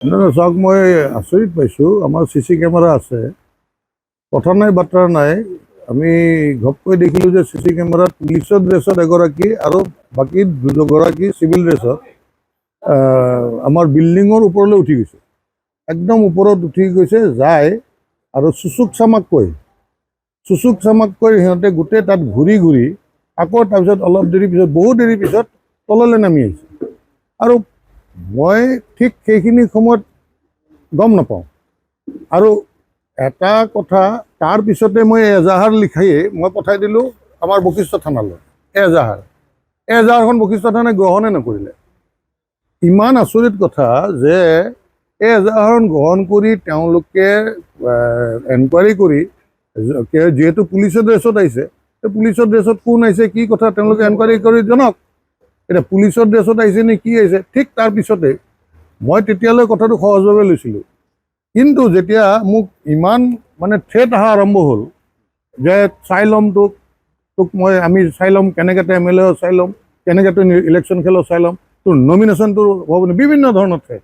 চাওক মই আচৰিত পাইছোঁ। আমাৰ CC কেমেৰা আছে, কথা নাই বাৰ্তা নাই। আমি ঘপকৈ দেখিলোঁ যে CC কেমেৰাত পুলিচৰ ড্ৰেছত এগৰাকী আৰু বাকী দুগৰাকী চিভিল ড্ৰেছত আমাৰ বিল্ডিঙৰ ওপৰলৈ উঠি গৈছে। একদম ওপৰত উঠি গৈছে যায় আৰু চুচুক চামাককৈ সিহঁতে গোটেই তাত ঘূৰি ঘূৰি আকৌ তাৰপিছত অলপ দেৰি পিছত বহু দেৰি পিছত তললৈ নামি আহিছে। আৰু মই ঠিক সেইখিনি সময়ত গম নাপাওঁ। আৰু এটা কথা, তাৰ পিছতে মই এজাহাৰ লিখায়ে মই পঠাই দিলোঁ আমাৰ বশিষ্ঠ থানালৈ। এজাহাৰখন বশিষ্ঠ থানাই গ্ৰহণে নকৰিলে। ইমান আচৰিত কথা যে এই এজাহাৰখন গ্ৰহণ কৰি তেওঁলোকে এনকুৱাৰী কৰি, যিহেতু পুলিচৰ ড্ৰেছত আহিছে, পুলিচৰ ড্ৰেছত কোন আহিছে কি কথা তেওঁলোকে এনকুৱাৰী কৰি জনাওক। এতিয়া পুলিচৰ ড্ৰেছত আহিছে নে কি আহিছে, ঠিক তাৰ পিছতে মই তেতিয়ালৈ কথাটো সহজভাৱে লৈছিলোঁ। কিন্তু যেতিয়া মোক ইমান থ্ৰেট অহা আৰম্ভ হ'ল যে চাই ল'ম আমি চাই ল'ম, কেনেকৈ তই MLA চাই ল'ম, কেনেকৈ তই ইলেকশ্যন খেলো চাই ল'ম, তোৰ নমিনেশ্যনটো হ'ব, বিভিন্ন ধৰণৰ থ্ৰেট।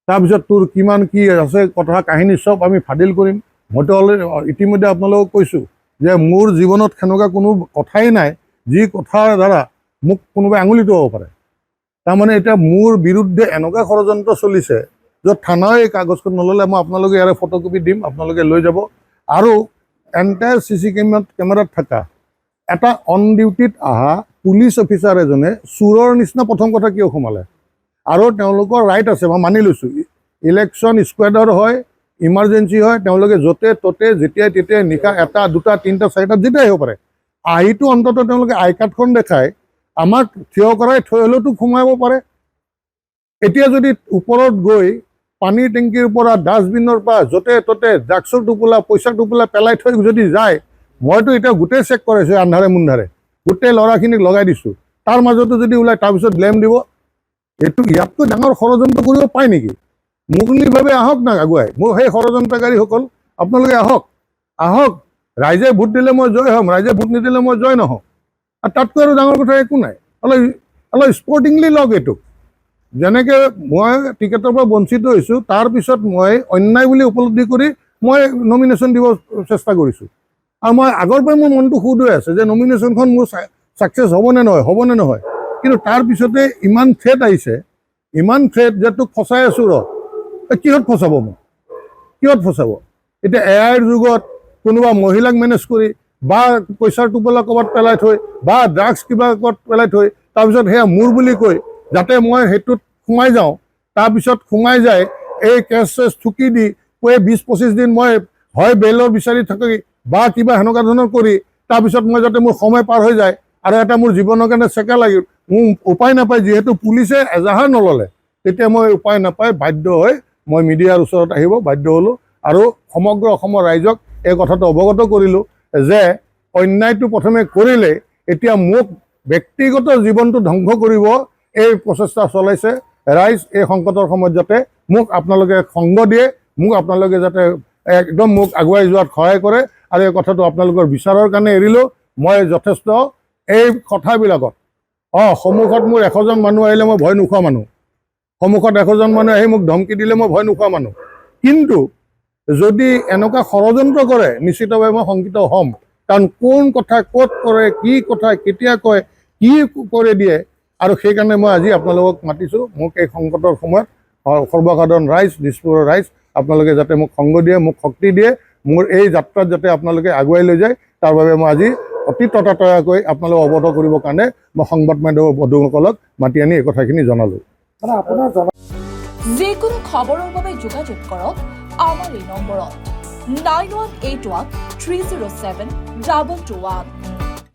তাৰপিছত তোৰ কিমান কি আছে কথা কাহিনী চব আমি ফাদিল কৰিম। মইতো অলৰেডি ইতিমধ্যে আপোনালোকক কৈছোঁ যে মোৰ জীৱনত সেনেকুৱা কোনো কথাই নাই যি কথাৰ দ্বাৰা মোক কোনোবাই আঙুলিটো হ'ব পাৰে। তাৰমানে এতিয়া মোৰ বিৰুদ্ধে এনেকুৱা ষড়যন্ত্ৰ চলিছে য'ত থানাই এই কাগজখন নল'লে মই আপোনালোকে ইয়াৰে ফটোকপি দিম, আপোনালোকে লৈ যাব। আৰু এণ্টায়াৰ CC কেমেৰাত থকা এটা অন ডিউটিত অহা পুলিচ অফিচাৰ এজনে চোৰৰ নিচিনা প্ৰথম কথা কিয় সোমালে? আৰু তেওঁলোকৰ ৰাইট আছে, মই মানি লৈছোঁ। ইলেকশ্যন স্কুৱাডৰ হয়, ইমাৰ্জেঞ্চি হয়, তেওঁলোকে য'তে ত'তে যেতিয়াই তেতিয়াই নিশা 1, 2, 3, 4 যেতিয়াই আহিব পাৰে। আহিটো অন্ততঃ তেওঁলোকে আই কাৰ্ডখন দেখাই আমাক থিয় কৰাই থৈ হ'লেওতো সোমাব পাৰে। এতিয়া যদি ওপৰত গৈ পানীৰ টেংকিৰ পৰা ডাষ্টবিনৰ পৰা য'তে ত'তে ড্ৰাগছৰ টোপোলা পইচাৰ টোপোলা পেলাই থৈ যদি যায়, মইতো এতিয়া গোটেই চেক কৰাইছোঁ আন্ধাৰে মুন্ধাৰে, গোটেই ল'ৰাখিনিক লগাই দিছোঁ। তাৰ মাজতো যদি ওলায় তাৰপিছত ব্লেম দিব, এইটো ইয়াতকৈ ডাঙৰ ষড়যন্ত্ৰ কৰিব পায় নেকি? মুকলিভাৱে আহক না আগুৱাই, মোৰ সেই ষড়যন্ত্ৰকাৰীসকল আপোনালোকে আহক। ৰাইজে ভোট দিলে মই জয় হ'ম, ৰাইজে ভোট নিদিলে মই জয় নহওঁ। আৰু তাতকৈ আৰু ডাঙৰ কথা একো নাই। অলপ স্পৰ্টিংলি লওক এইটো। যেনেকৈ মই টিকেটৰ পৰা বঞ্চিত হৈছোঁ, তাৰপিছত মই অন্যায় বুলি উপলব্ধি কৰি মই নমিনেশ্যন দিব চেষ্টা কৰিছোঁ। আৰু মই আগৰ পৰাই মোৰ মনটো সুদ হৈ আছে যে নমিনেশ্যনখন মোৰ ছাকচেছ হ'বনে নহয়। কিন্তু তাৰপিছতে ইমান থ্ৰেট আহিছে, ইমান থ্ৰেট যে তোক ফচাই আছোঁ কিহত ফচাব মোক? কিহত ফচাব? এতিয়া AIৰ যুগত কোনোবা মহিলাক মেনেজ কৰি বা পইচাৰ টোপোলা ক'ৰবাত পেলাই থৈ বা ড্ৰাগছ কিবা ক'ৰবাত পেলাই থৈ তাৰপিছত সেয়া মোৰ বুলি কৈ যাতে মই সেইটোত সোমাই যাওঁ, তাৰপিছত সোমাই যায় এই কেছ থুকি দি 20-25 দিন মই হয় বেইলৰ বিচাৰি থাকি বা কিবা সেনেকুৱা ধৰণৰ কৰি তাৰপিছত মই যাতে মোৰ সময় পাৰ হৈ যায় আৰু এটা মোৰ জীৱনৰ কাৰণে চেকা লাগিল, মোৰ উপায় নাপায়। যিহেতু পুলিচে এজাহাৰ নল'লে, তেতিয়া মই উপায় নাপায় বাধ্য হৈ মই মিডিয়াৰ ওচৰত আহিব বাধ্য হ'লোঁ আৰু সমগ্ৰ অসমৰ ৰাইজক এই কথাটো অৱগত কৰিলোঁ যে অন্যায়টো প্ৰথমে কৰিলে, এতিয়া মোক ব্যক্তিগত জীৱনটো ধ্বংস কৰিব এই প্ৰচেষ্টা চলাইছে। ৰাইজ এই সংকটৰ সময়ত যাতে মোক আপোনালোকে সংগ দিয়ে, মোক আপোনালোকে যাতে একদম মোক আগুৱাই যোৱাত সহায় কৰে। আৰু এই কথাটো আপোনালোকৰ বিচাৰৰ কাৰণে এৰিলোঁ। মই যথেষ্ট এই কথাবিলাকত সন্মুখত মোৰ 100জন মানুহ আহিলে মই ভয় নোখোৱা মানুহ, সন্মুখত 100জন মানুহ আহি মোক ধমকি দিলে মই ভয় নোখোৱা মানুহ। কিন্তু যদি এনেকুৱা ষড়যন্ত্ৰ কৰে নিশ্চিতভাৱে মই শংকিত হ'ম। কাৰণ কোন কথা ক'ত কৰে, কি কথা কেতিয়া কয়, কি কৰি দিয়ে। আৰু সেইকাৰণে মই আজি আপোনালোকক মাতিছোঁ, মোক এই সংকটৰ সময়ত সৰ্বসাধাৰণ ৰাইজ, দিছপুৰৰ ৰাইজ আপোনালোকে যাতে মোক সংগ দিয়ে, মোক শক্তি দিয়ে, মোৰ এই যাত্ৰাত যাতে আপোনালোকে আগুৱাই লৈ যায়, তাৰ বাবে মই আজি অতি ততাতয়াকৈ আপোনালোকক অৱগত কৰিবৰ কাৰণে মই সংবাদ মাধ্যমৰ বন্ধুসকলক মাতি আনি এই কথাখিনি জনালোঁ। যিকোনো খবৰৰ বাবে যোগাযোগ কৰক আমাৰ এই নম্বৰত 9181 307 221।